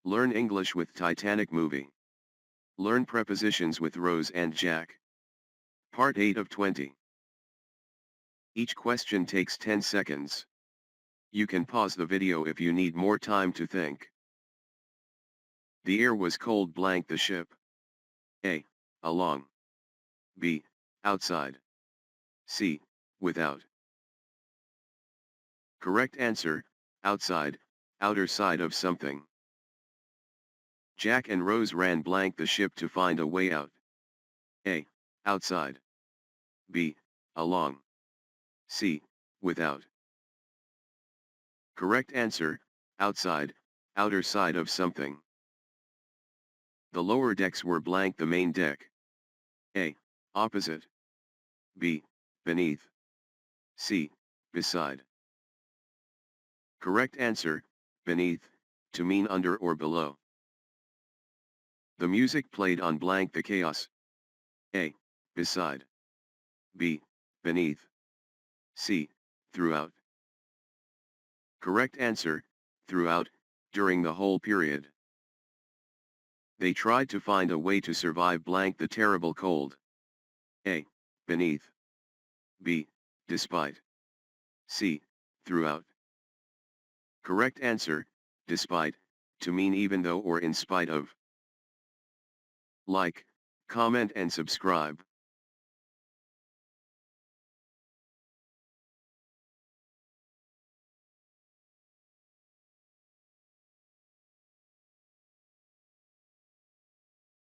Learn English with Titanic movie. Learn prepositions with Rose and Jack. Part 8 of 20. Each question takes 10 seconds. You can pause the video if you need more time to think. The air was cold. Blank the ship. A. Along. B. Outside. C. Without. Correct answer, outside, outer side of something. Jack and Rose ran. Blank the ship to find a way out. A. Outside. B. Along. C. Without. Correct answer, outside, outer side of something. The lower decks were. Blank the main deck. A. Opposite. B. Beneath. C. Beside. Correct answer, beneath, to mean under or below. The music played on. Blank the chaos. A. Beside. B. Beneath. C. Throughout. Correct answer, throughout, during the whole period. They tried to find a way to survive. Blank the terrible cold. A. Beneath. B. Despite. C. Throughout. Correct answer, despite, to mean even though or in spite of. Like, comment and subscribe.